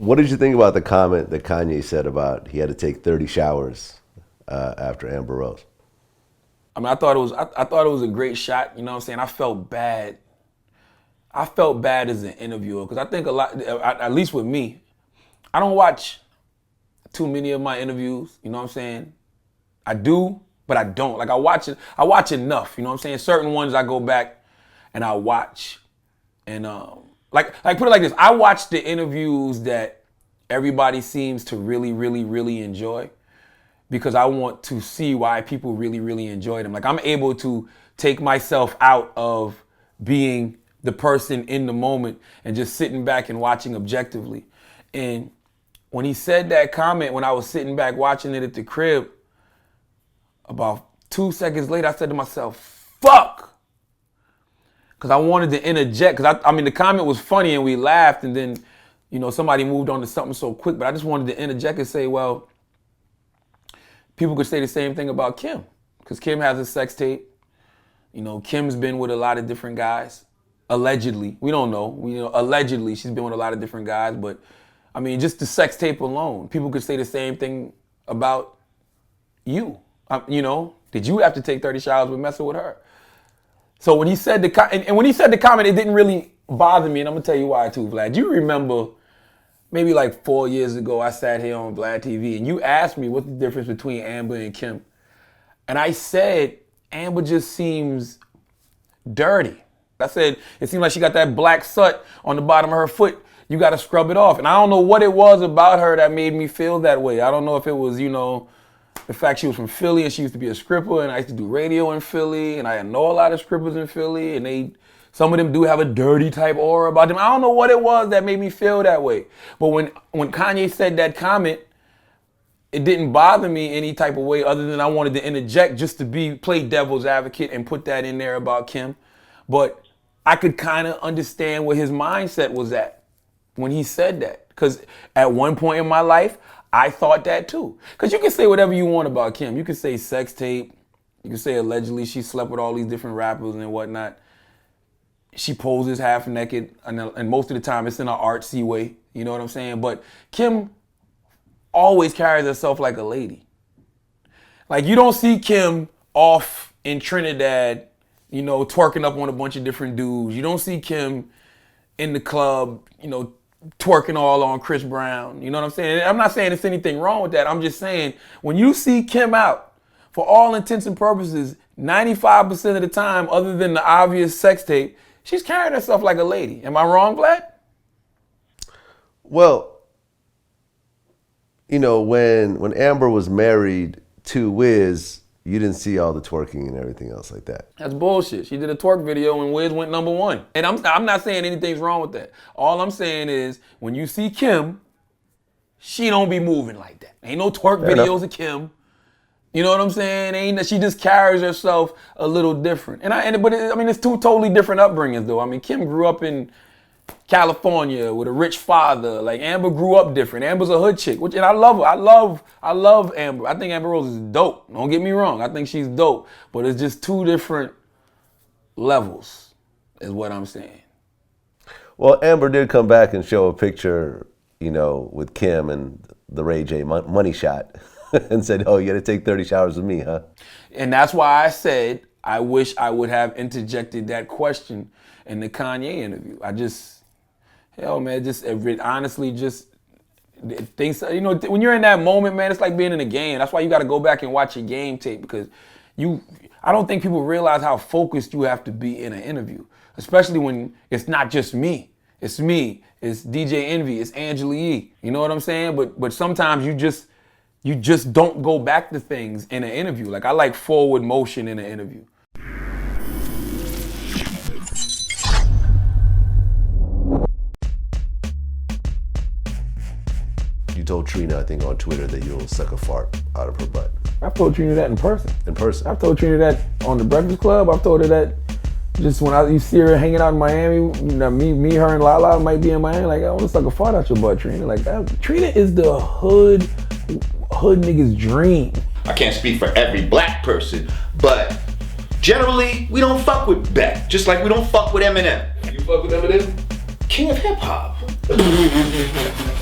What did you think about the comment that Kanye said about he had to take 30 showers after Amber Rose? I mean, I thought it was a great shot. You know what I'm saying? I felt bad. I felt bad as an interviewer because I think a lot, at least with me, I don't watch too many of my interviews. You know what I'm saying? I do, but I don't. Like I watch enough. You know what I'm saying? Certain ones I go back and I watch, and like put it like this: I watch the interviews that everybody seems to really, really, really enjoy, because I want to see why people really, really enjoy them. Like I'm able to take myself out of being the person in the moment and just sitting back and watching objectively. And when he said that comment, when I was sitting back watching it at the crib, about 2 seconds later, I said to myself, fuck. Because I wanted to interject, because I mean, the comment was funny and we laughed, and then, you know, somebody moved on to something so quick, but I just wanted to interject and say, well, people could say the same thing about Kim, because Kim has a sex tape. You know, Kim's been with a lot of different guys, allegedly. We don't know. Allegedly, she's been with a lot of different guys, but I mean, just the sex tape alone, people could say the same thing about you. You know, did you have to take 30 showers with messing with her? So when he said when he said the comment, it didn't really bother me, and I'm gonna tell you why too, Vlad. Do you remember maybe like 4 years ago, I sat here on Vlad TV and you asked me what's the difference between Amber and Kim? And I said, Amber just seems dirty. I said, it seems like she got that black soot on the bottom of her foot. You got to scrub it off. And I don't know what it was about her that made me feel that way. I don't know if it was, you know, the fact she was from Philly and she used to be a stripper, and I used to do radio in Philly, and I know a lot of strippers in Philly, and some of them do have a dirty type aura about them. I don't know what it was that made me feel that way. But when Kanye said that comment, it didn't bother me any type of way other than I wanted to interject just to play devil's advocate and put that in there about Kim. But I could kind of understand where his mindset was at when he said that. Because at one point in my life, I thought that too. Because you can say whatever you want about Kim. You can say sex tape. You can say allegedly she slept with all these different rappers and whatnot. She poses half naked, and most of the time it's in an artsy way. You know what I'm saying? But Kim always carries herself like a lady. Like you don't see Kim off in Trinidad, you know, twerking up on a bunch of different dudes. You don't see Kim in the club, you know, twerking all on Chris Brown. You know what I'm saying? I'm not saying there's anything wrong with that. I'm just saying when you see Kim out, for all intents and purposes, 95% of the time, other than the obvious sex tape, she's carrying herself like a lady. Am I wrong, Vlad? Well, you know, when Amber was married to Wiz, you didn't see all the twerking and everything else like that. That's bullshit. She did a twerk video and Wiz went #1. And I'm not saying anything's wrong with that. All I'm saying is when you see Kim, she don't be moving like that. Ain't no twerk videos of Kim. You know what I'm saying? She just carries herself a little different. But it's two totally different upbringings though. I mean, Kim grew up in California with a rich father. Like Amber grew up different. Amber's a hood chick, and I love her. I love Amber. I think Amber Rose is dope. Don't get me wrong. I think she's dope. But it's just two different levels, is what I'm saying. Well, Amber did come back and show a picture, you know, with Kim and the Ray J money shot, and said, "Oh, you got to take 30 showers with me, huh?" And that's why I said I wish I would have interjected that question in the Kanye interview. Honestly, just things, you know, when you're in that moment, man, it's like being in a game. That's why you got to go back and watch your game tape, because I don't think people realize how focused you have to be in an interview, especially when it's not just me. It's me, it's DJ Envy, it's Angela Yee. You know what I'm saying? But sometimes you just don't go back to things in an interview. Like I like forward motion in an interview. You told Trina, I think, on Twitter that you'll suck a fart out of her butt. I've told Trina that in person. In person? I've told Trina that on the Breakfast Club. I've told her that just when you see her hanging out in Miami, me, her, and Lala might be in Miami. Like, I want to suck a fart out your butt, Trina. Like, Trina is the hood nigga's dream. I can't speak for every black person, but generally, we don't fuck with Beck, just like we don't fuck with Eminem. You fuck with Eminem? King of hip hop.